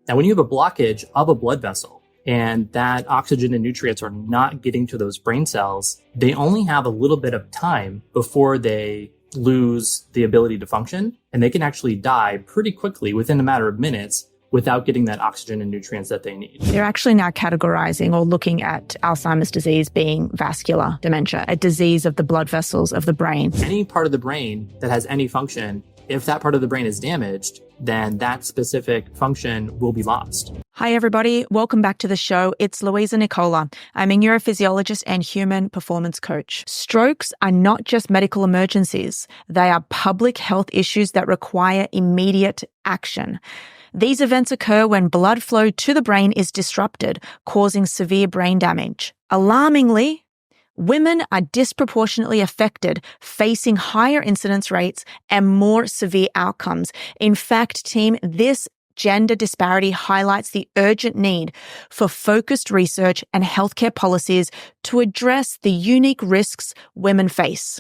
Now, when you have a blockage of a blood vessel and that oxygen and nutrients are not getting to those brain cells, they only have a little bit of time before they lose the ability to function, and they can actually die pretty quickly within a matter of minutes without getting that oxygen and nutrients that they need. They're actually now categorizing or looking at Alzheimer's disease being vascular dementia, a disease of the blood vessels of the brain. Any part of the brain that has any function, if that part of the brain is damaged, then that specific function will be lost. Hi, everybody. Welcome back to the show. It's Louisa Nicola. I'm a neurophysiologist and human performance coach. Strokes are not just medical emergencies. They are public health issues that require immediate action. These events occur when blood flow to the brain is disrupted, causing severe brain damage. Alarmingly, women are disproportionately affected, facing higher incidence rates and more severe outcomes. In fact, team, this gender disparity highlights the urgent need for focused research and healthcare policies to address the unique risks women face.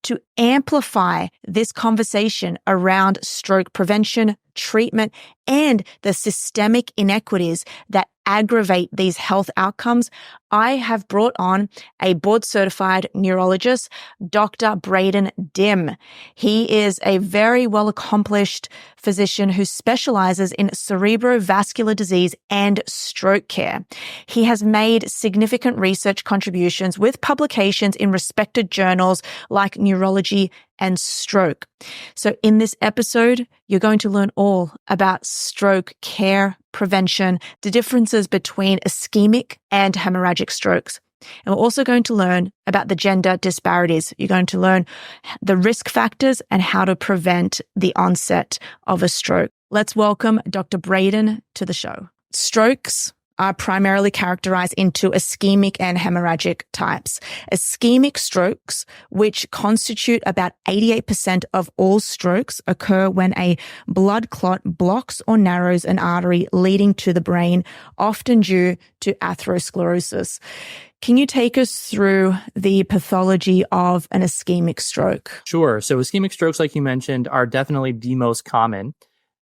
To amplify this conversation around stroke prevention, treatment, and the systemic inequities that aggravate these health outcomes, I have brought on a board-certified neurologist, Dr. Braydon Dymm. He is a very well-accomplished physician who specializes in cerebrovascular disease and stroke care. He has made significant research contributions with publications in respected journals like Neurology and Stroke. So in this episode, you're going to learn all about stroke care, prevention, the differences between ischemic and hemorrhagic strokes. And we're also going to learn about the gender disparities. You're going to learn the risk factors and how to prevent the onset of a stroke. Let's welcome Dr. Braydon to the show. Strokes are primarily characterized into ischemic and hemorrhagic types. Ischemic strokes, which constitute about 88% of all strokes, occur when a blood clot blocks or narrows an artery leading to the brain, often due to atherosclerosis. Can you take us through the pathology of an ischemic stroke? Sure. So ischemic strokes, like you mentioned, are definitely the most common.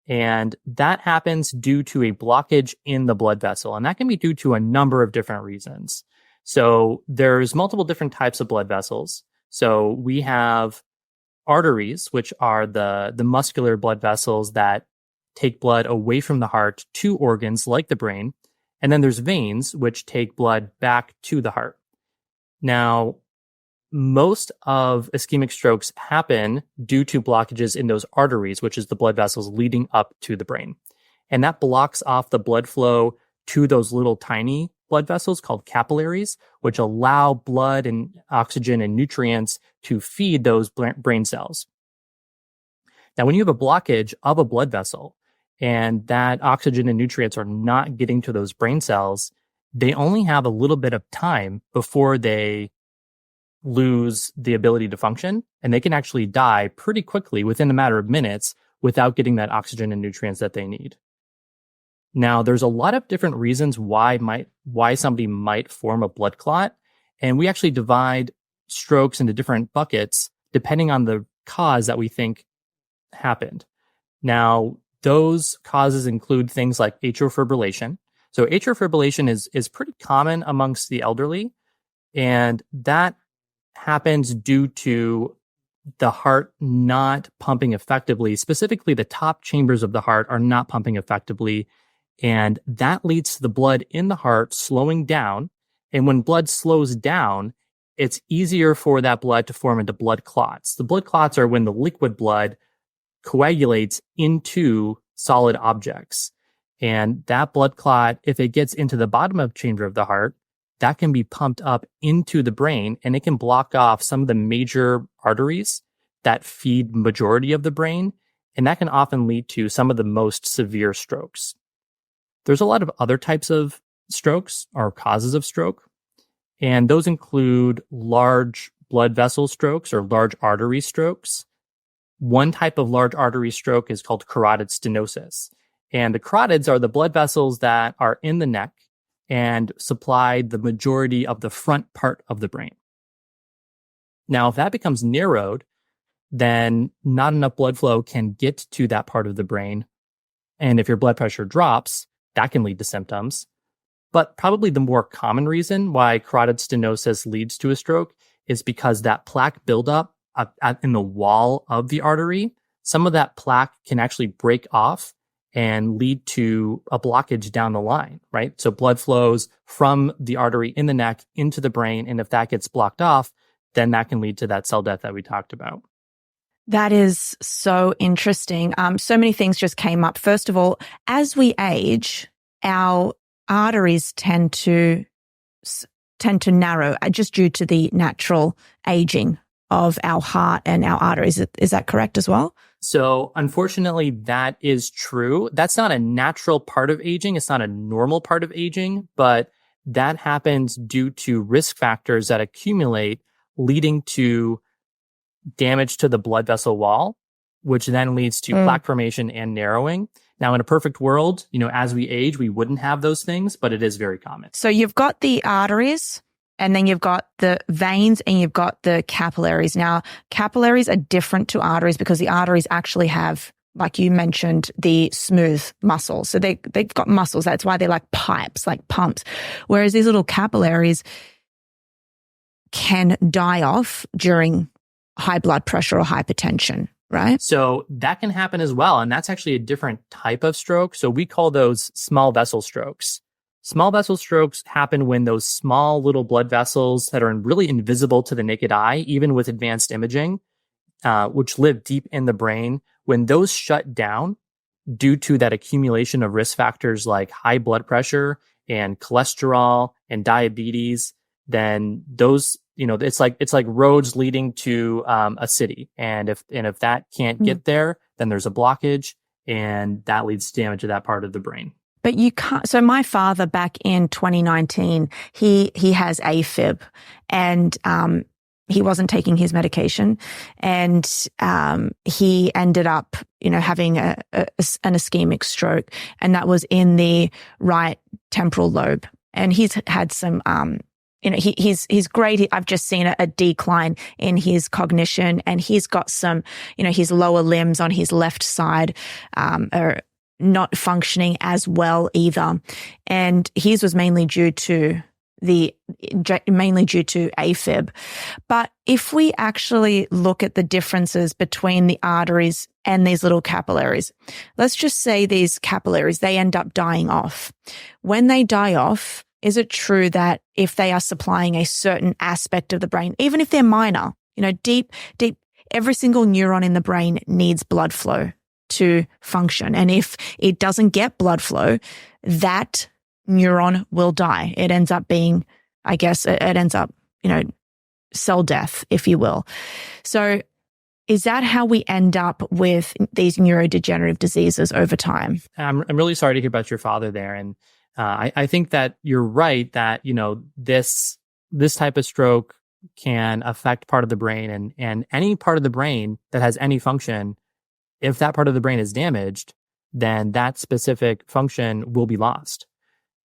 And that happens due to a blockage in the blood vessel. And that can be due to a number of different reasons. So there's multiple different types of blood vessels. So we have arteries, which are the muscular blood vessels that take blood away from the heart to organs like the brain. And then there's veins, which take blood back to the heart. Now, most of ischemic strokes happen due to blockages in those arteries, which is the blood vessels leading up to the brain. And that blocks off the blood flow to those little tiny blood vessels called capillaries, which allow blood and oxygen and nutrients to feed those brain cells. Now, when you have a blockage of a blood vessel and that oxygen and nutrients are not getting to those brain cells, they only have a little bit of time before they lose the ability to function, and they can actually die pretty quickly within a matter of minutes without getting that oxygen and nutrients that they need. Now, there's a lot of different reasons why somebody might form a blood clot, and we actually divide strokes into different buckets depending on the cause that we think happened. Now, those causes include things like atrial fibrillation. So atrial fibrillation is pretty common amongst the elderly, and that happens due to the heart not pumping effectively. Specifically, the top chambers of the heart are not pumping effectively, and that leads to the blood in the heart slowing down. And when blood slows down, it's easier for that blood to form into blood clots. The blood clots are when the liquid blood coagulates into solid objects. And that blood clot, if it gets into the bottom of chamber of the heart, that can be pumped up into the brain, and it can block off some of the major arteries that feed majority of the brain, and that can often lead to some of the most severe strokes. There's a lot of other types of strokes or causes of stroke, and those include large blood vessel strokes or large artery strokes. One type of large artery stroke is called carotid stenosis, and the carotids are the blood vessels that are in the neck and supply the majority of the front part of the brain. Now, if that becomes narrowed, then not enough blood flow can get to that part of the brain, And if your blood pressure drops, that can lead to symptoms. But probably the more common reason why carotid stenosis leads to a stroke is because that plaque buildup in the wall of the artery, some of that plaque can actually break off and lead to a blockage down the line, right? So blood flows from the artery in the neck into the brain. And if that gets blocked off, then that can lead to that cell death that we talked about. That is so interesting. So many things just came up. First of all, as we age, our arteries tend to narrow just due to the natural aging of our heart and our arteries. Is that correct as well? So unfortunately, that is true. That's not a natural part of aging. It's not a normal part of aging, but that happens due to risk factors that accumulate, leading to damage to the blood vessel wall, which then leads to plaque formation and narrowing. Now, in a perfect world, as we age, we wouldn't have those things, but it is very common. So you've got the arteries, and then you've got the veins, and you've got the capillaries. Now, capillaries are different to arteries because the arteries actually have, like you mentioned, the smooth muscles. So they've got muscles. That's why they're like pipes, like pumps. Whereas these little capillaries can die off during high blood pressure or hypertension, right? So that can happen as well. And that's actually a different type of stroke. So we call those small vessel strokes. Small vessel strokes happen when those small little blood vessels that are really invisible to the naked eye, even with advanced imaging, which live deep in the brain, when those shut down due to that accumulation of risk factors like high blood pressure and cholesterol and diabetes, then those, it's like roads leading to a city. And if that can't get there, then there's a blockage, and that leads to damage to that part of the brain. But you can't. So my father back in 2019, he has AFib, and he wasn't taking his medication, and he ended up, having an ischemic stroke, and that was in the right temporal lobe. And he's had some, he's great. I've just seen a decline in his cognition, and he's got some, his lower limbs on his left side are not functioning as well either. And his was mainly due to AFib. But if we actually look at the differences between the arteries and these little capillaries, let's just say these capillaries, they end up dying off. When they die off, is it true that if they are supplying a certain aspect of the brain, even if they're minor, deep, every single neuron in the brain needs blood flow to function. And if it doesn't get blood flow, that neuron will die. It ends up being, cell death, if you will. So is that how we end up with these neurodegenerative diseases over time? I'm really sorry to hear about your father there. And I think that you're right that, this type of stroke can affect part of the brain, and any part of the brain that has any function. If that part of the brain is damaged, then that specific function will be lost.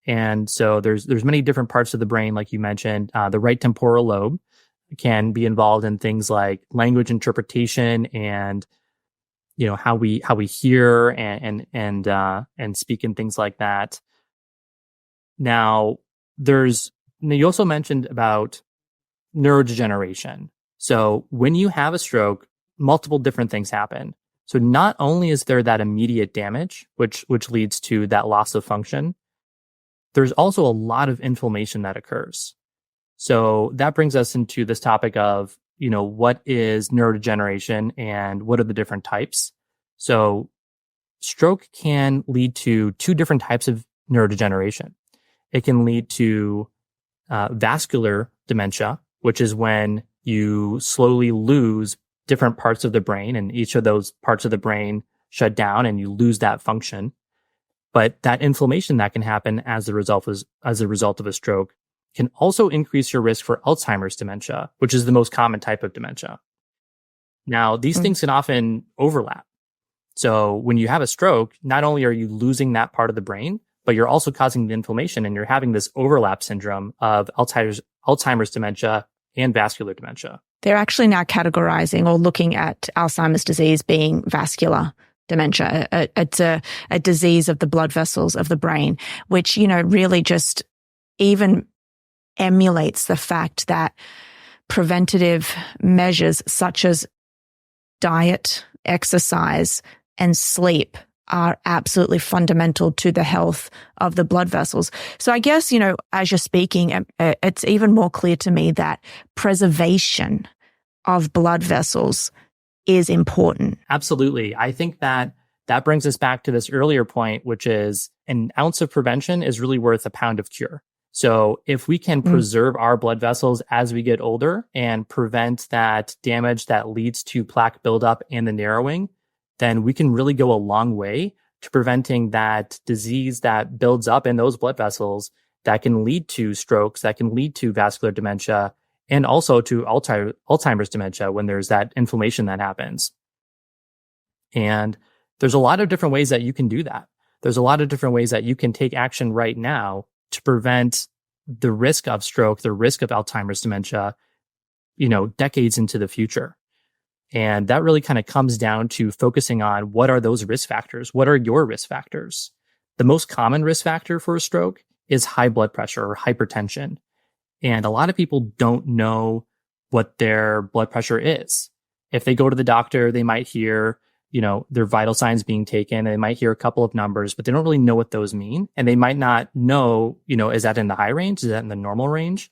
And so there's many different parts of the brain, like you mentioned. The right temporal lobe can be involved in things like language interpretation and, how we hear and speak and things like that. Now, you also mentioned about neurodegeneration. So when you have a stroke, multiple different things happen. So not only is there that immediate damage, which leads to that loss of function, there's also a lot of inflammation that occurs. So that brings us into this topic of, what is neurodegeneration and what are the different types? So stroke can lead to two different types of neurodegeneration. It can lead to vascular dementia, which is when you slowly lose different parts of the brain, and each of those parts of the brain shut down and you lose that function. But that inflammation that can happen as a result of a stroke can also increase your risk for Alzheimer's dementia, which is the most common type of dementia. Now, these things can often overlap. So when you have a stroke, not only are you losing that part of the brain, but you're also causing the inflammation, and you're having this overlap syndrome of Alzheimer's dementia and vascular dementia. They're actually now categorizing or looking at Alzheimer's disease being vascular dementia. It's a disease of the blood vessels of the brain, which, really just even emulates the fact that preventative measures such as diet, exercise, and sleep are absolutely fundamental to the health of the blood vessels. So I guess, as you're speaking, it's even more clear to me that preservation of blood vessels is important. Absolutely. I think that brings us back to this earlier point, which is an ounce of prevention is really worth a pound of cure. So if we can preserve our blood vessels as we get older and prevent that damage that leads to plaque buildup and the narrowing, then we can really go a long way to preventing that disease that builds up in those blood vessels that can lead to strokes, that can lead to vascular dementia, and also to Alzheimer's dementia when there's that inflammation that happens. And there's a lot of different ways that you can do that. There's a lot of different ways that you can take action right now to prevent the risk of stroke, the risk of Alzheimer's dementia, decades into the future. And that really kind of comes down to focusing on what are those risk factors? What are your risk factors? The most common risk factor for a stroke is high blood pressure or hypertension. And a lot of people don't know what their blood pressure is. If they go to the doctor, they might hear, their vital signs being taken. They might hear a couple of numbers, but they don't really know what those mean. And they might not know, is that in the high range? Is that in the normal range?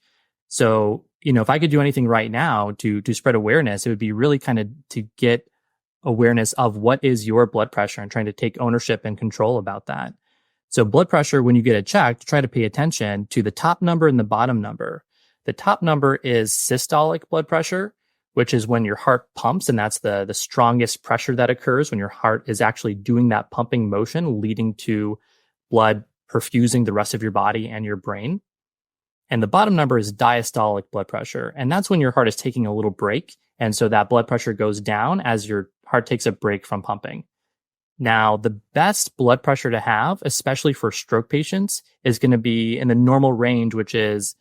So, if I could do anything right now to spread awareness, it would be really kind of to get awareness of what is your blood pressure and trying to take ownership and control about that. So blood pressure, when you get it checked, try to pay attention to the top number and the bottom number. The top number is systolic blood pressure, which is when your heart pumps, and that's the strongest pressure that occurs when your heart is actually doing that pumping motion, leading to blood perfusing the rest of your body and your brain. And the bottom number is diastolic blood pressure. And that's when your heart is taking a little break. And so that blood pressure goes down as your heart takes a break from pumping. Now, the best blood pressure to have, especially for stroke patients, is going to be in the normal range, which is,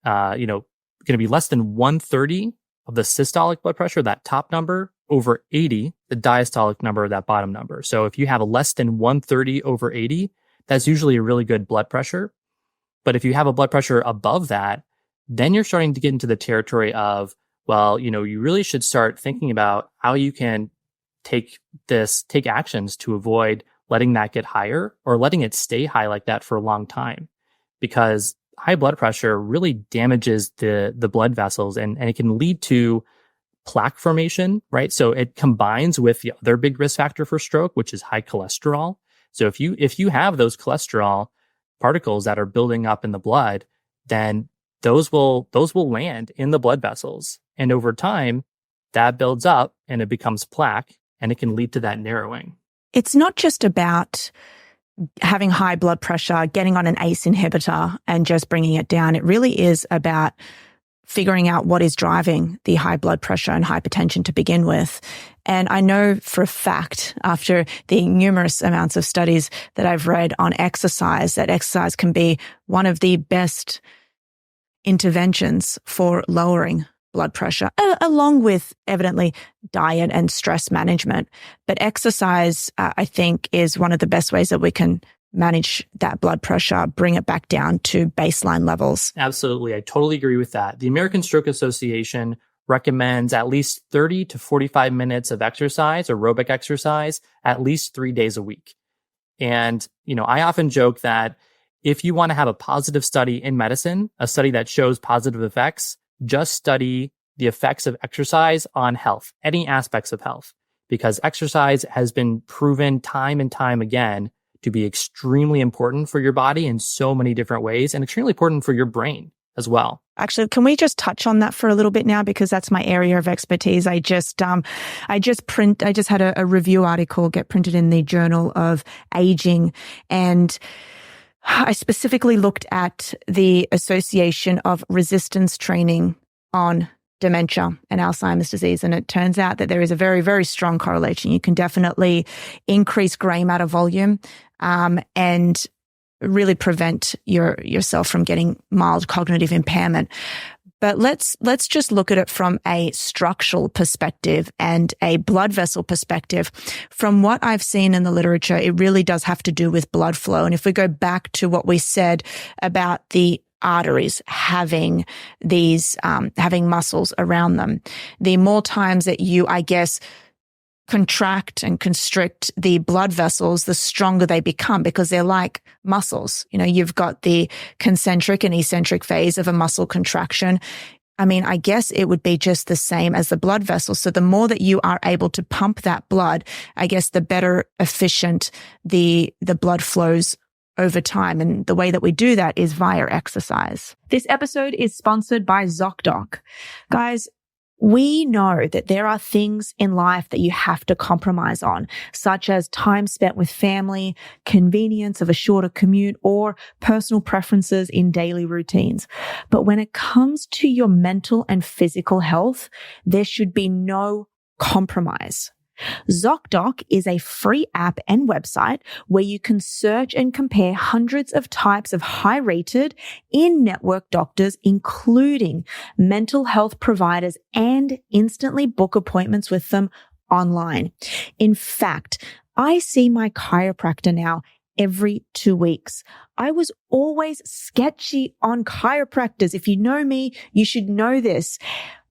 going to be less than 130 of the systolic blood pressure, that top number, over 80, the diastolic number, that bottom number. So if you have a less than 130 over 80, that's usually a really good blood pressure. But if you have a blood pressure above that, then you're starting to get into the territory of, you really should start thinking about how you can take actions to avoid letting that get higher or letting it stay high like that for a long time. Because high blood pressure really damages the blood vessels and it can lead to plaque formation, right? So it combines with the other big risk factor for stroke, which is high cholesterol. So if you have those cholesterol particles that are building up in the blood, then those will land in the blood vessels. And over time, that builds up and it becomes plaque and it can lead to that narrowing. It's not just about having high blood pressure, getting on an ACE inhibitor and just bringing it down. It really is about figuring out what is driving the high blood pressure and hypertension to begin with. And I know for a fact, after the numerous amounts of studies that I've read on exercise, that exercise can be one of the best interventions for lowering blood pressure, along with evidently diet and stress management. But exercise, I think, is one of the best ways that we can manage that blood pressure, bring it back down to baseline levels. Absolutely. I totally agree with that. The American Stroke Association recommends at least 30 to 45 minutes of exercise, aerobic exercise, at least 3 days a week. And, I often joke that if you want to have a positive study in medicine, a study that shows positive effects, just study the effects of exercise on health, any aspects of health, because exercise has been proven time and time again to be extremely important for your body in so many different ways and extremely important for your brain as well. Actually, can we just touch on that for a little bit now? Because that's my area of expertise. I just had a review article get printed in the Journal of Aging, and I specifically looked at the association of resistance training on dementia and Alzheimer's disease. And it turns out that there is a very, very strong correlation. You can definitely increase gray matter volume and really prevent yourself from getting mild cognitive impairment. But let's just look at it from a structural perspective and a blood vessel perspective. From what I've seen in the literature, it really does have to do with blood flow. And if we go back to what we said about the arteries having these, having muscles around them, the more times that you, I guess, contract and constrict the blood vessels, the stronger they become because they're like muscles. You know, you've got the concentric and eccentric phase of a muscle contraction. I mean, I guess it would be just the same as the blood vessels. So the more that you are able to pump that blood, I guess the better efficient the blood flows over time. And the way that we do that is via exercise. This episode is sponsored by ZocDoc. Guys, we know that there are things in life that you have to compromise on, such as time spent with family, convenience of a shorter commute, or personal preferences in daily routines. But when it comes to your mental and physical health, there should be no compromise. ZocDoc is a free app and website where you can search and compare hundreds of types of high-rated in-network doctors, including mental health providers, and instantly book appointments with them online. In fact, I see my chiropractor now every 2 weeks. I was always sketchy on chiropractors. If you know me, you should know this.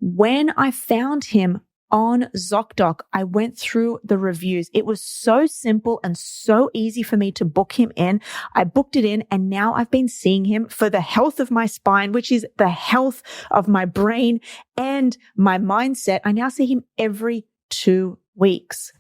When I found him on ZocDoc, I went through the reviews. It was so simple and so easy for me to book him in. I booked it in, and now I've been seeing him for the health of my spine, which is the health of my brain and my mindset. I now see him every 2 weeks.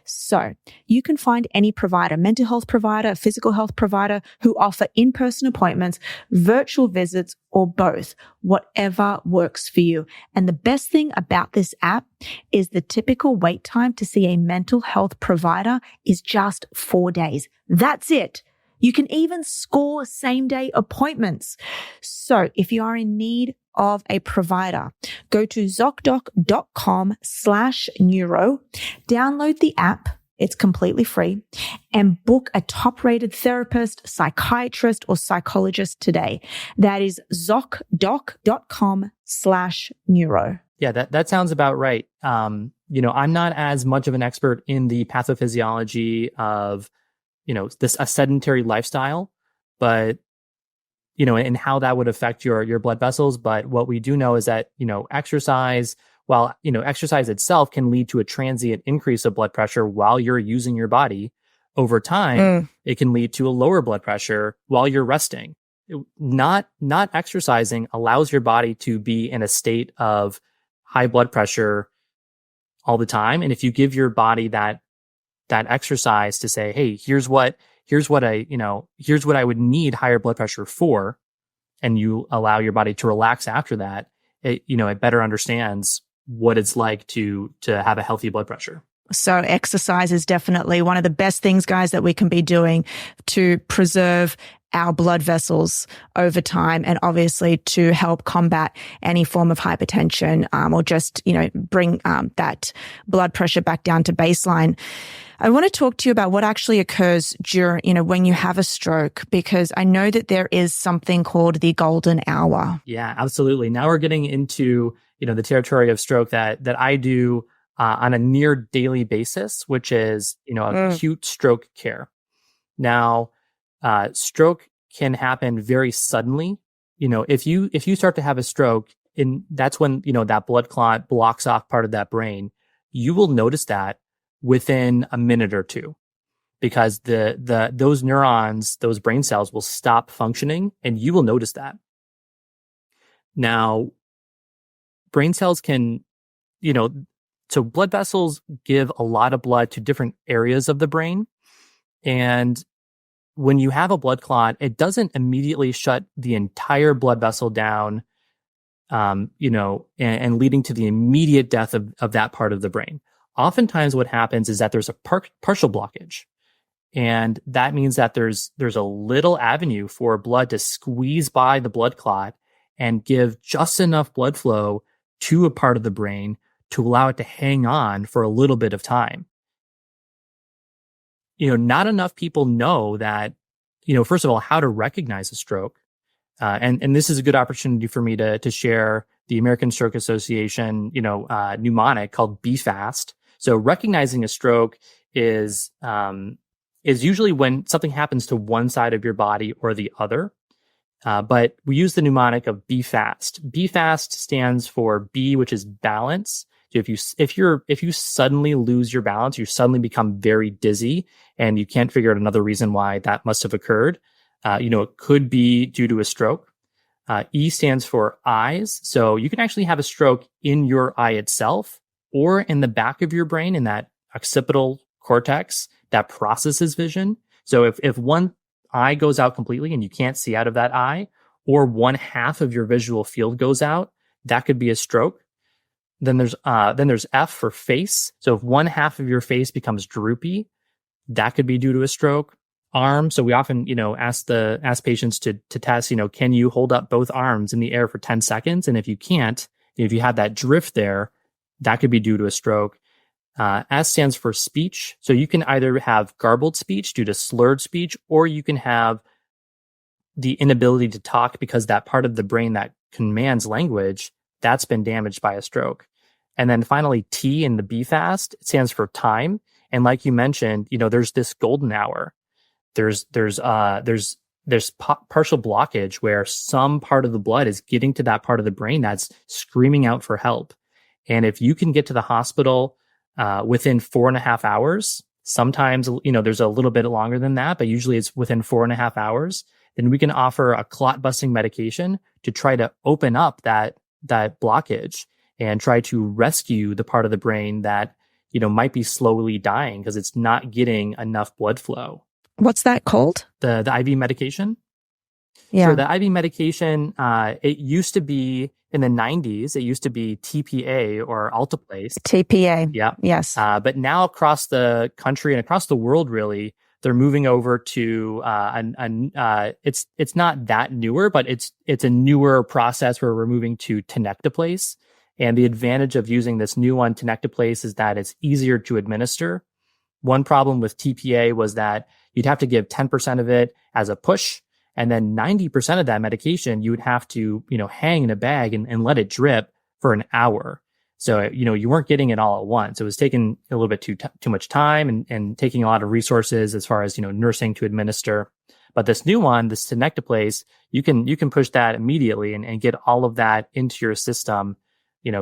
So you can find any provider, mental health provider, physical health provider, who offer in-person appointments, virtual visits, or both, whatever works for you. And the best thing about this app is the typical wait time to see a mental health provider is just 4 days. That's it. You can even score same-day appointments. So if you are in need of a provider, go to ZocDoc.com/neuro, download the app. It's completely free, and book a top-rated therapist, psychiatrist, or psychologist today. That is ZocDoc.com/neuro. Yeah, that sounds about right. I'm not as much of an expert in the pathophysiology of, a sedentary lifestyle, but, and how that would affect your blood vessels. But what we do know is that, exercise, while, exercise itself can lead to a transient increase of blood pressure while you're using your body, over time, it can lead to a lower blood pressure while you're resting. Not exercising allows your body to be in a state of high blood pressure all the time. And if you give your body that exercise to say, hey, here's what I would need higher blood pressure for, and you allow your body to relax after that, it better understands what it's like to have a healthy blood pressure. So exercise is definitely one of the best things, guys, that we can be doing to preserve our blood vessels over time, and obviously to help combat any form of hypertension, or just, bring that blood pressure back down to baseline. I want to talk to you about what actually occurs during, when you have a stroke, because I know that there is something called the golden hour. Yeah, absolutely. Now we're getting into, the territory of stroke that I do on a near daily basis, which is, acute stroke care. Now, stroke can happen very suddenly. If you start to have a stroke, and that's when, that blood clot blocks off part of that brain, you will notice that within a minute or two, because those neurons, those brain cells will stop functioning, and you will notice that. Now, brain cells can, so blood vessels give a lot of blood to different areas of the brain. And when you have a blood clot, it doesn't immediately shut the entire blood vessel down, and leading to the immediate death of that part of the brain. Oftentimes what happens is that there's a partial blockage. And that means that there's a little avenue for blood to squeeze by the blood clot and give just enough blood flow to a part of the brain to allow it to hang on for a little bit of time. Not enough people know that, first of all, how to recognize a stroke. And this is a good opportunity for me to share the American Stroke Association, mnemonic called Be Fast. So recognizing a stroke is usually when something happens to one side of your body or the other. But we use the mnemonic of Be Fast. Be Fast stands for B, which is balance. So if you suddenly lose your balance, you suddenly become very dizzy, and you can't figure out another reason why that must have occurred. It could be due to a stroke. E stands for eyes. So you can actually have a stroke in your eye itself or in the back of your brain, in that occipital cortex that processes vision. So if one eye goes out completely and you can't see out of that eye, or one half of your visual field goes out, that could be a stroke. Then there's F for face. So if one half of your face becomes droopy, that could be due to a stroke. Arm. So we often, ask patients to test, can you hold up both arms in the air for 10 seconds? And if you can't, if you have that drift there, that could be due to a stroke. S stands for speech. So you can either have garbled speech due to slurred speech, or you can have the inability to talk because that part of the brain that commands language, that's been damaged by a stroke. And then finally, T in the Be Fast, it stands for time. And like you mentioned, there's this golden hour. There's partial blockage where some part of the blood is getting to that part of the brain that's screaming out for help. And if you can get to the hospital within 4.5 hours, sometimes, there's a little bit longer than that, but usually it's within 4.5 hours, then we can offer a clot busting medication to try to open up that blockage and try to rescue the part of the brain that, might be slowly dying because it's not getting enough blood flow. What's that called? The IV medication? Yeah. So the IV medication, it used to be in the 90s, it used to be TPA or Alteplase. TPA. Yeah. Yes. But now across the country and across the world, really, they're moving over to it's not that newer, but it's a newer process where we're moving to tenecteplase. And the advantage of using this new one, tenecteplase, is that it's easier to administer. One problem with TPA was that you'd have to give 10% of it as a push, and then 90% of that medication you would have to, hang in a bag and let it drip for an hour. So, you weren't getting it all at once. It was taking a little bit too much time and taking a lot of resources as far as, nursing to administer. But this new one, this tenecteplase, you can push that immediately and get all of that into your system,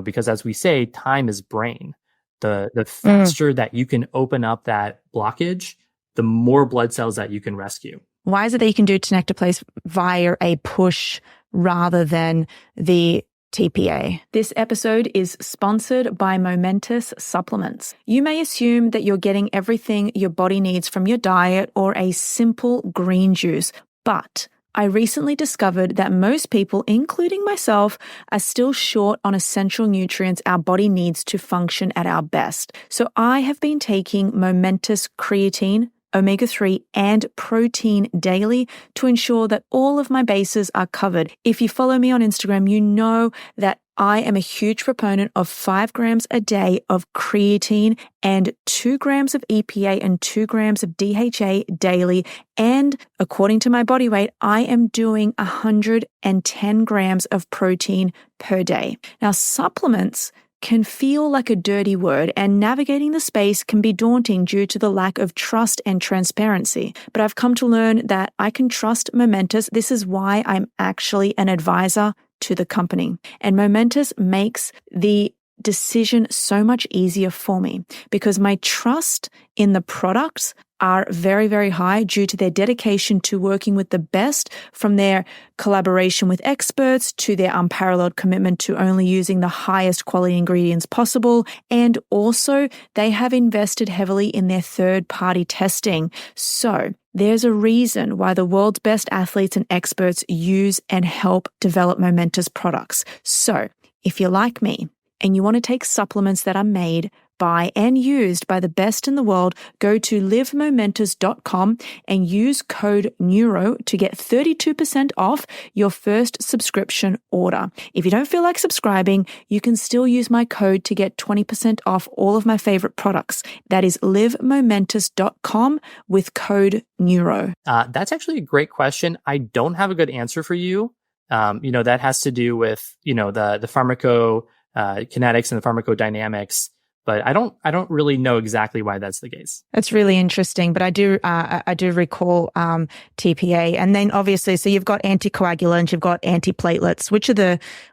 because as we say, time is brain. The faster that you can open up that blockage, the more blood cells that you can rescue. Why is it that you can do tenecteplase via a push rather than the TPA? This episode is sponsored by Momentous Supplements. You may assume that you're getting everything your body needs from your diet or a simple green juice, but I recently discovered that most people, including myself, are still short on essential nutrients our body needs to function at our best. So I have been taking Momentous Creatine, omega-3, and protein daily to ensure that all of my bases are covered. If you follow me on Instagram, you know that I am a huge proponent of 5 grams a day of creatine and 2 grams of EPA and 2 grams of DHA daily. And according to my body weight, I am doing 110 grams of protein per day. Now, supplements can feel like a dirty word, and navigating the space can be daunting due to the lack of trust and transparency. But I've come to learn that I can trust Momentous. This is why I'm actually an advisor to the company. And Momentous makes the decision so much easier for me because my trust in the products are very, very high due to their dedication to working with the best, from their collaboration with experts to their unparalleled commitment to only using the highest quality ingredients possible. And also they have invested heavily in their third-party testing. So there's a reason why the world's best athletes and experts use and help develop Momentous products. So if you're like me and you want to take supplements that are made by and used by the best in the world, go to livemomentous.com and use code NEURO to get 32% off your first subscription order. If you don't feel like subscribing, you can still use my code to get 20% off all of my favorite products. That is livemomentous.com with code NEURO. That's actually a great question. I don't have a good answer for you. That has to do with, the pharmacokinetics and the pharmacodynamics. But I don't really know exactly why that's the case. That's really interesting. But I do recall TPA, and then obviously, so you've got anticoagulants, you've got antiplatelets.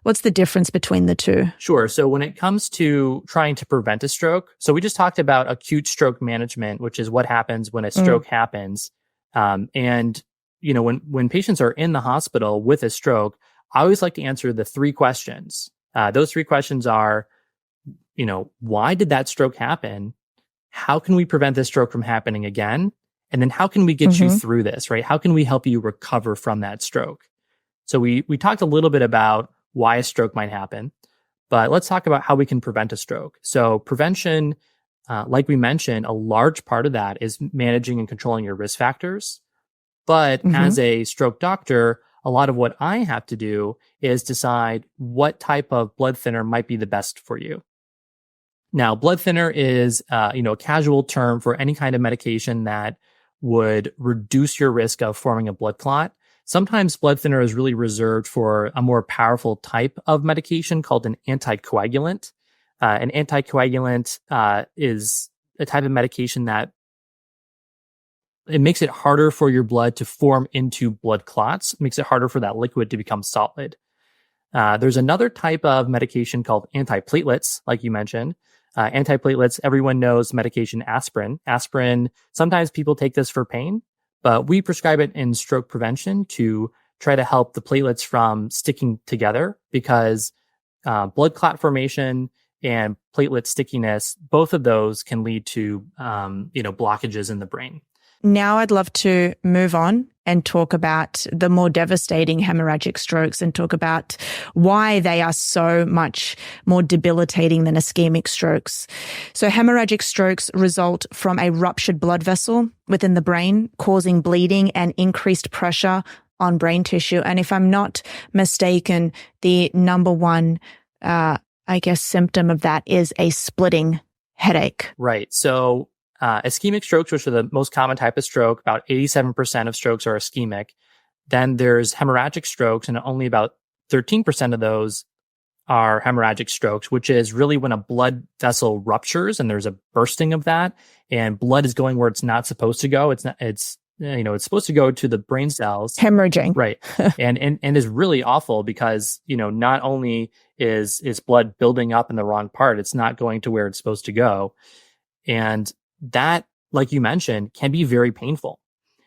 What's the difference between the two? Sure. So when it comes to trying to prevent a stroke, so we just talked about acute stroke management, which is what happens when a stroke happens. And when patients are in the hospital with a stroke, I always like to answer the 3 questions. Those 3 questions are, why did that stroke happen? How can we prevent this stroke from happening again? And then how can we get you through this, right? How can we help you recover from that stroke? So we talked a little bit about why a stroke might happen, but let's talk about how we can prevent a stroke. So prevention, like we mentioned, a large part of that is managing and controlling your risk factors. But as a stroke doctor, a lot of what I have to do is decide what type of blood thinner might be the best for you. Now, blood thinner is, a casual term for any kind of medication that would reduce your risk of forming a blood clot. Sometimes blood thinner is really reserved for a more powerful type of medication called an anticoagulant. An anticoagulant is a type of medication that it makes it harder for your blood to form into blood clots. It makes it harder for that liquid to become solid. There's another type of medication called antiplatelets, like you mentioned. Antiplatelets, everyone knows medication aspirin. Aspirin, sometimes people take this for pain, but we prescribe it in stroke prevention to try to help the platelets from sticking together because blood clot formation and platelet stickiness, both of those can lead to, blockages in the brain. Now I'd love to move on and talk about the more devastating hemorrhagic strokes and talk about why they are so much more debilitating than ischemic strokes. So hemorrhagic strokes result from a ruptured blood vessel within the brain, causing bleeding and increased pressure on brain tissue. And if I'm not mistaken, the number one, symptom of that is a splitting headache. Right. So ischemic strokes, which are the most common type of stroke, about 87% of strokes are ischemic. Then there's hemorrhagic strokes, and only about 13% of those are hemorrhagic strokes, which is really when a blood vessel ruptures and there's a bursting of that, and blood is going where it's not supposed to go. It's supposed to go to the brain cells. Hemorrhaging. Right. and is really awful because, not only is blood building up in the wrong part, it's not going to where it's supposed to go. And that, like you mentioned, can be very painful.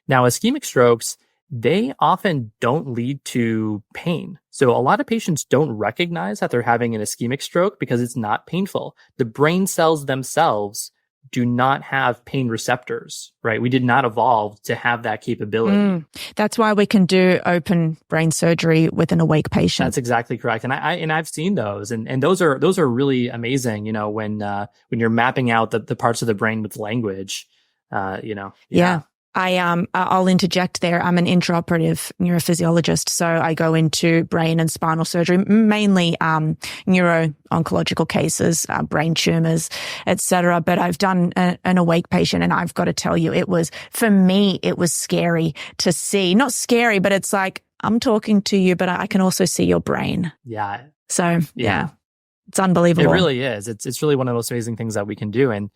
Now, ischemic strokes, they often don't lead to pain. So a lot of patients don't recognize that they're having an ischemic stroke because it's not painful. The brain cells themselves do not have pain receptors, right? We did not evolve to have that capability. That's why we can do open brain surgery with an awake patient. That's exactly correct. And I've seen those, and those are really amazing. When you're mapping out the parts of the brain with language, Yeah. I'll interject there. I'm an intraoperative neurophysiologist, so I go into brain and spinal surgery, mainly neuro-oncological cases, brain tumors, etc. But I've done an awake patient, and I've got to tell you, it was scary to see. Not scary, but it's like, I'm talking to you, but I can also see your brain. Yeah. So yeah, it's unbelievable. It really is. It's really one of the most amazing things that we can do, and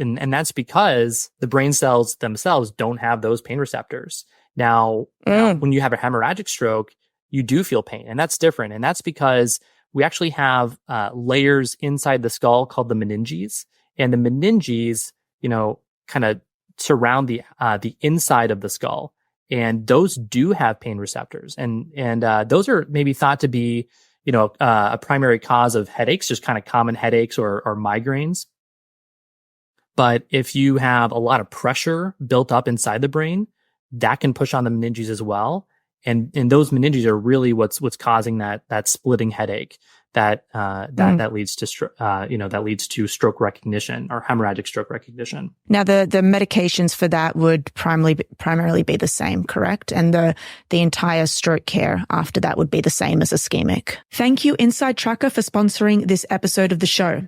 And that's because the brain cells themselves don't have those pain receptors. Now, when you have a hemorrhagic stroke, you do feel pain, and that's different. And that's because we actually have layers inside the skull called the meninges, and the meninges, kind of surround the inside of the skull, and those do have pain receptors, and those are maybe thought to be, a primary cause of headaches, just kind of common headaches or migraines. But if you have a lot of pressure built up inside the brain, that can push on the meninges as well. And those meninges are really what's causing that splitting headache that leads to stroke recognition or hemorrhagic stroke recognition. Now, the medications for that would primarily be the same, correct? And the entire stroke care after that would be the same as ischemic. Thank you, Inside Tracker, for sponsoring this episode of the show.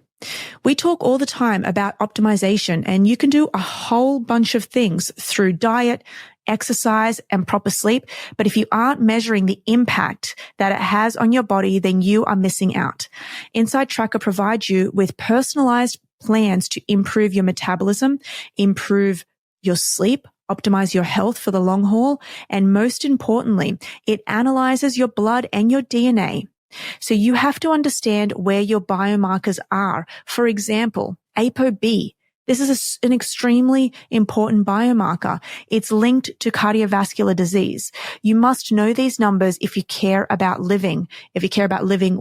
We talk all the time about optimization, and you can do a whole bunch of things through diet exercise, and proper sleep. But if you aren't measuring the impact that it has on your body, then you are missing out. Inside Tracker provides you with personalized plans to improve your metabolism, improve your sleep, optimize your health for the long haul. And most importantly, it analyzes your blood and your DNA. So you have to understand where your biomarkers are. For example, ApoB. This is an extremely important biomarker. It's linked to cardiovascular disease. You must know these numbers if you care about living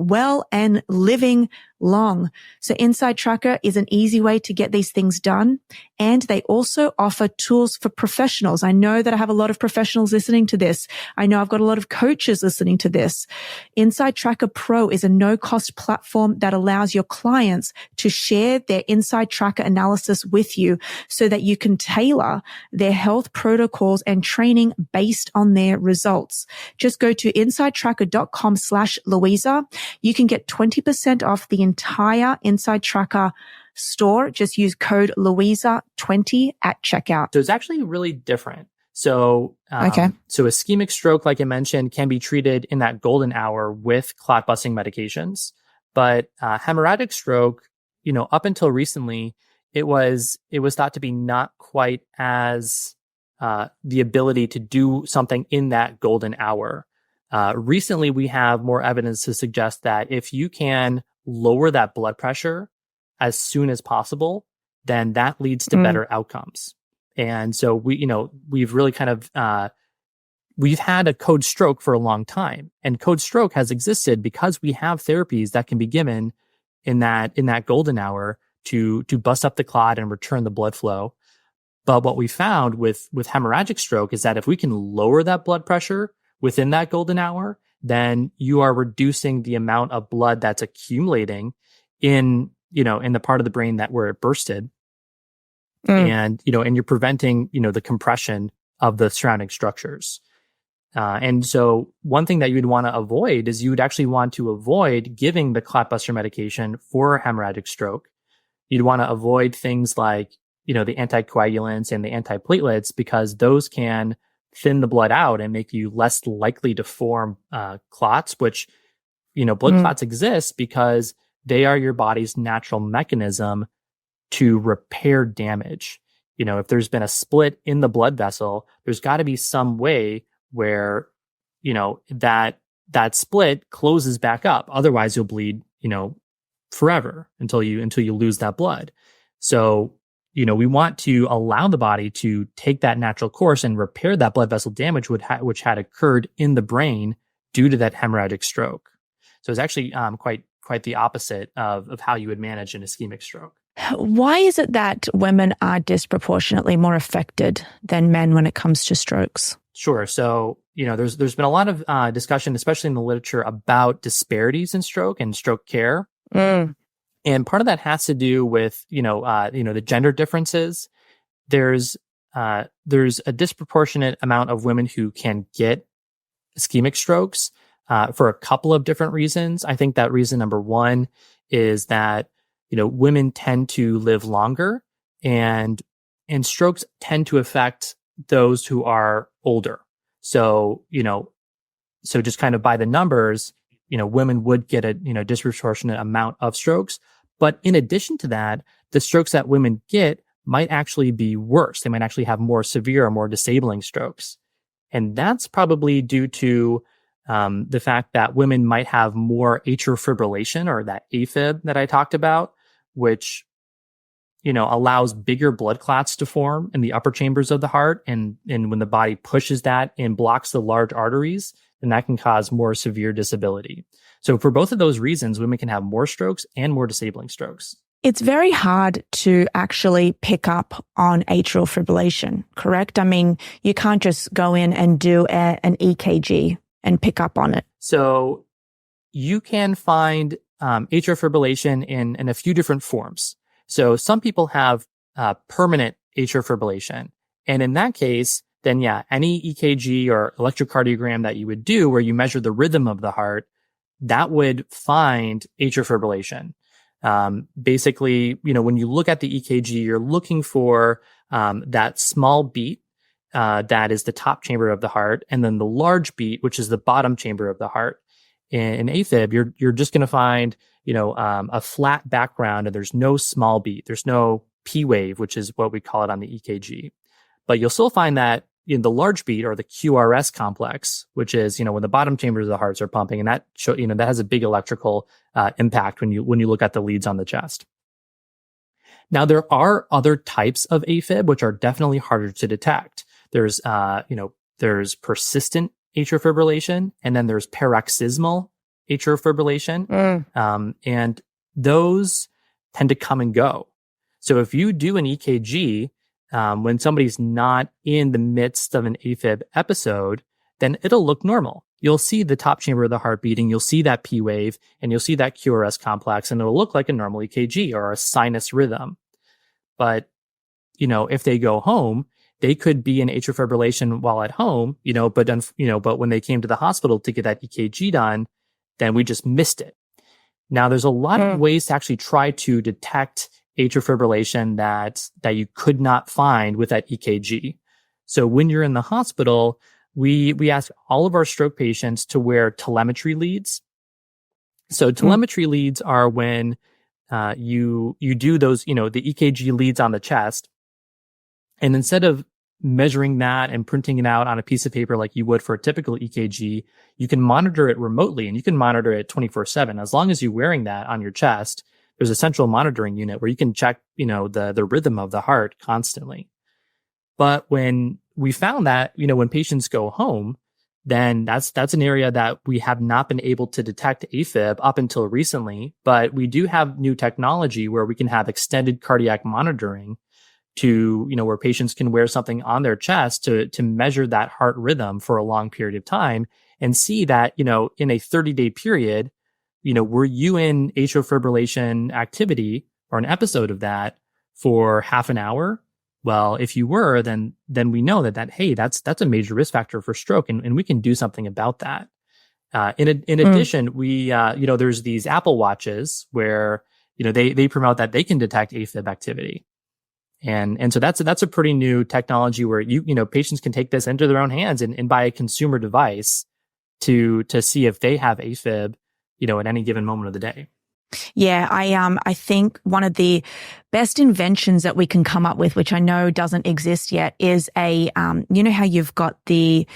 well and living long. So Inside Tracker is an easy way to get these things done. And they also offer tools for professionals. I know that I have a lot of professionals listening to this. I know I've got a lot of coaches listening to this. Inside Tracker Pro is a no-cost platform that allows your clients to share their Inside Tracker analysis with you so that you can tailor their health protocols and training based on their results. Just go to insidetracker.com/Louisa. You can get 20% off the entire Inside Tracker store. Just use code Louisa20 at checkout. So it's actually really different. So ischemic stroke, like I mentioned, can be treated in that golden hour with clot busting medications. But hemorrhagic stroke, up until recently, it was thought to be not quite as the ability to do something in that golden hour. Recently, we have more evidence to suggest that if you can lower that blood pressure as soon as possible, then that leads to better outcomes. And so we've really kind of, we've had a code stroke for a long time, and code stroke has existed because we have therapies that can be given in that golden hour to bust up the clot and return the blood flow. But what we found with hemorrhagic stroke is that if we can lower that blood pressure within that golden hour, then you are reducing the amount of blood that's accumulating in the part of the brain where it bursted. And you're preventing, the compression of the surrounding structures. And so one thing that you would want to avoid is you would actually want to avoid giving the clotbuster medication for hemorrhagic stroke. You'd want to avoid things like, the anticoagulants and the antiplatelets, because those can thin the blood out and make you less likely to form clots, which, blood clots exist because they are your body's natural mechanism to repair damage. If there's been a split in the blood vessel, there's got to be some way where, that split closes back up. Otherwise you'll bleed, forever until you lose that blood. So, we want to allow the body to take that natural course and repair that blood vessel damage which had occurred in the brain due to that hemorrhagic stroke. So it's actually quite the opposite of how you would manage an ischemic stroke. Why is it that women are disproportionately more affected than men when it comes to strokes? Sure. So, there's been a lot of discussion, especially in the literature, about disparities in stroke and stroke care. And part of that has to do with, the gender differences. There's a disproportionate amount of women who can get ischemic strokes for a couple of different reasons. I think that reason number one is that, women tend to live longer, and strokes tend to affect those who are older. So, so just kind of by the numbers, women would get a, disproportionate amount of strokes. But in addition to that, the strokes that women get might actually be worse. They might actually have more severe or more disabling strokes. And that's probably due to the fact that women might have more atrial fibrillation, or that AFib that I talked about, which, allows bigger blood clots to form in the upper chambers of the heart. And when the body pushes that and blocks the large arteries, then that can cause more severe disability. So for both of those reasons, women can have more strokes and more disabling strokes. It's very hard to actually pick up on atrial fibrillation, correct? I mean, you can't just go in and do an EKG and pick up on it. So you can find atrial fibrillation in a few different forms. So some people have permanent atrial fibrillation. And in that case, then any EKG or electrocardiogram that you would do where you measure the rhythm of the heart, that would find atrial fibrillation. Basically, when you look at the EKG, you're looking for that small beat that is the top chamber of the heart, and then the large beat, which is the bottom chamber of the heart. In AFib, you're just going to find, a flat background, and there's no small beat. There's no P wave, which is what we call it on the EKG. But you'll still find that in the large beat, or the QRS complex, which is, when the bottom chambers of the hearts are pumping, and that that has a big electrical impact when you look at the leads on the chest. Now, there are other types of AFib which are definitely harder to detect. There's persistent atrial fibrillation, and then there's paroxysmal atrial fibrillation. And those tend to come and go. So if you do an EKG, when somebody's not in the midst of an AFib episode, then it'll look normal. You'll see the top chamber of the heart beating, you'll see that P wave, and you'll see that QRS complex, and it'll look like a normal EKG or a sinus rhythm. But, if they go home, they could be in atrial fibrillation while at home, but when they came to the hospital to get that EKG done, then we just missed it. Now, there's a lot of ways to actually try to detect atrial fibrillation that you could not find with that EKG. So when you're in the hospital, we ask all of our stroke patients to wear telemetry leads. So telemetry leads are when you do those, the EKG leads on the chest, and instead of measuring that and printing it out on a piece of paper like you would for a typical EKG, you can monitor it remotely, and you can monitor it 24/7. As long as you're wearing that on your chest, there's a central monitoring unit where you can check, the rhythm of the heart constantly. But when we found that, when patients go home, then that's an area that we have not been able to detect AFib up until recently. But we do have new technology where we can have extended cardiac monitoring to, where patients can wear something on their chest to measure that heart rhythm for a long period of time and see that, in a 30-day period, were you in atrial fibrillation activity or an episode of that for half an hour? Well, if you were, then we know that hey, that's a major risk factor for stroke, and we can do something about that. In addition, we there's these Apple Watches where they promote that they can detect AFib activity, and so that's a pretty new technology where patients can take this into their own hands and buy a consumer device to see if they have AFib, at any given moment of the day. Yeah, I think one of the best inventions that we can come up with, which I know doesn't exist yet, is how you've got the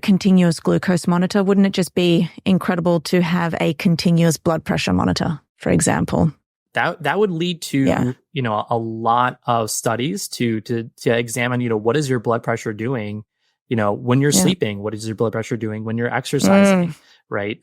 continuous glucose monitor. Wouldn't it just be incredible to have a continuous blood pressure monitor, for example? That would lead to a lot of studies to examine what is your blood pressure doing when you're sleeping, what is your blood pressure doing when you're exercising, right?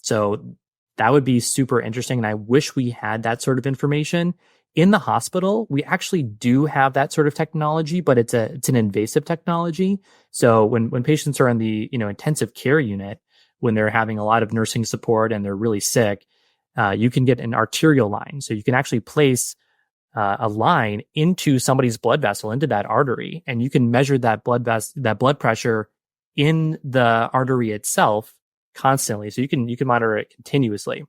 So that would be super interesting. And I wish we had that sort of information. In the hospital, we actually do have that sort of technology, but it's an invasive technology. So when patients are in the, intensive care unit, when they're having a lot of nursing support and they're really sick, you can get an arterial line. So you can actually place a line into somebody's blood vessel, into that artery, and you can measure that blood pressure in the artery itself constantly. So you can monitor it continuously.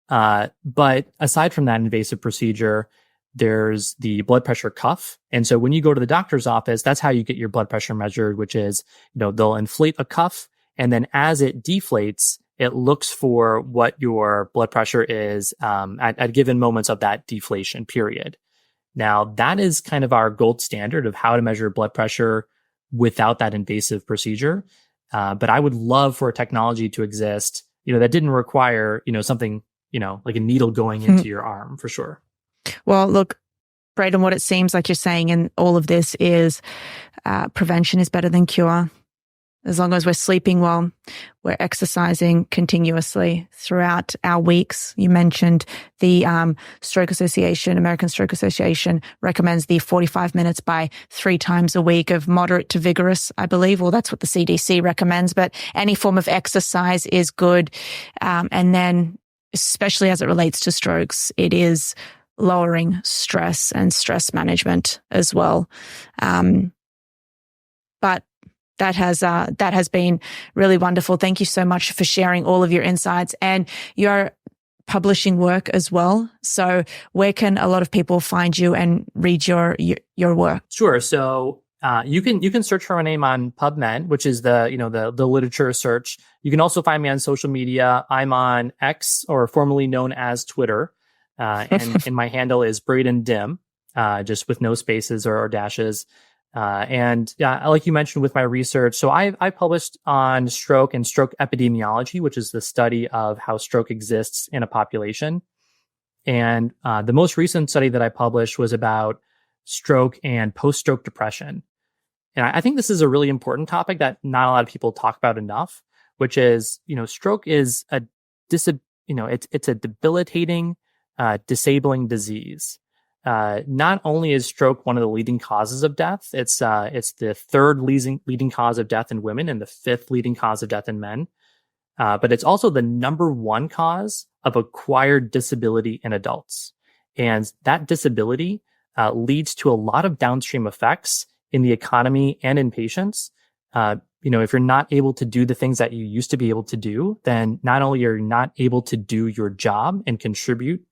But aside from that invasive procedure, there's the blood pressure cuff. And so when you go to the doctor's office, that's how you get your blood pressure measured, which is, they'll inflate a cuff, and then as it deflates, it looks for what your blood pressure is at given moments of that deflation period. Now, that is kind of our gold standard of how to measure blood pressure without that invasive procedure. But I would love for a technology to exist, that didn't require, something, like a needle going into your arm, for sure. Well, look, Braydon, what it seems like you're saying in all of this is prevention is better than cure. As long as we're sleeping well, we're exercising continuously throughout our weeks. You mentioned the Stroke Association, American Stroke Association recommends the 45 minutes by 3 times a week of moderate to vigorous, I believe. Well, that's what the CDC recommends, but any form of exercise is good. And then, especially as it relates to strokes, it is lowering stress and stress management as well. But that has been really wonderful. Thank you so much for sharing all of your insights and your publishing work as well. So where can a lot of people find you and read your work? Sure. So you can search for my name on PubMed, which is the literature search. You can also find me on social media. I'm on X, or formerly known as Twitter, and my handle is Braydon Dymm, just with no spaces or dashes. And like you mentioned with my research, so I published on stroke and stroke epidemiology, which is the study of how stroke exists in a population. And the most recent study that I published was about stroke and post-stroke depression. And I think this is a really important topic that not a lot of people talk about enough, which is, stroke is it's a debilitating, disabling disease. Not only is stroke one of the leading causes of death, it's the third leading cause of death in women and the fifth leading cause of death in men. But it's also the number one cause of acquired disability in adults. And that disability leads to a lot of downstream effects in the economy and in patients. If you're not able to do the things that you used to be able to do, then not only are you not able to do your job and contribute,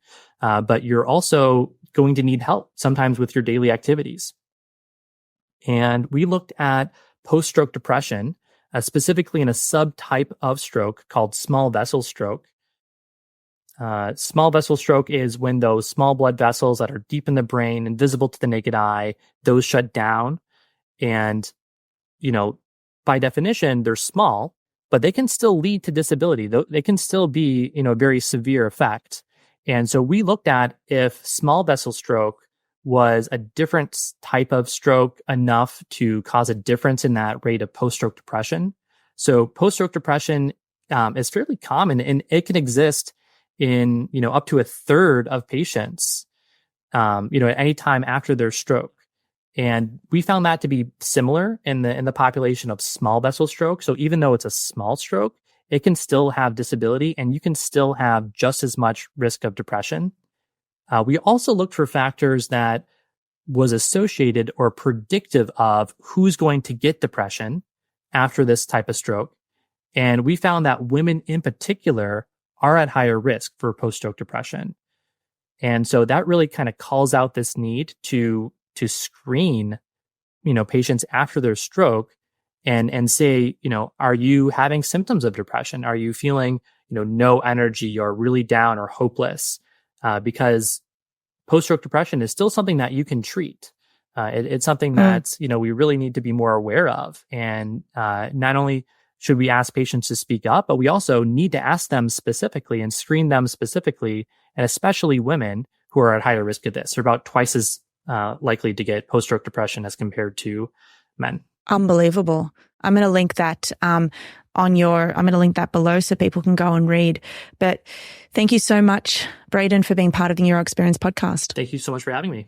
but you're also going to need help sometimes with your daily activities. And we looked at post-stroke depression, specifically in a subtype of stroke called small vessel stroke. Small vessel stroke is when those small blood vessels that are deep in the brain, invisible to the naked eye, those shut down. And, by definition, they're small, but they can still lead to disability. They can still be, a very severe effect. And so we looked at if small vessel stroke was a different type of stroke enough to cause a difference in that rate of post-stroke depression. So post-stroke depression is fairly common, and it can exist in, up to a third of patients, at any time after their stroke. And we found that to be similar in the population of small vessel stroke. So even though it's a small stroke, it can still have disability, and you can still have just as much risk of depression. We also looked for factors that was associated or predictive of who's going to get depression after this type of stroke. And we found that women in particular are at higher risk for post-stroke depression. And so that really kind of calls out this need to screen, patients after their stroke and say, are you having symptoms of depression? Are you feeling, no energy or really down or hopeless? Because post-stroke depression is still something that you can treat. It's something that, we really need to be more aware of. And not only should we ask patients to speak up, but we also need to ask them specifically and screen them specifically, and especially women who are at higher risk of this. They're about twice as likely to get post-stroke depression as compared to men. Unbelievable. I'm going to link that I'm going to link that below so people can go and read. But thank you so much, Braydon, for being part of the Neuro Experience podcast. Thank you so much for having me.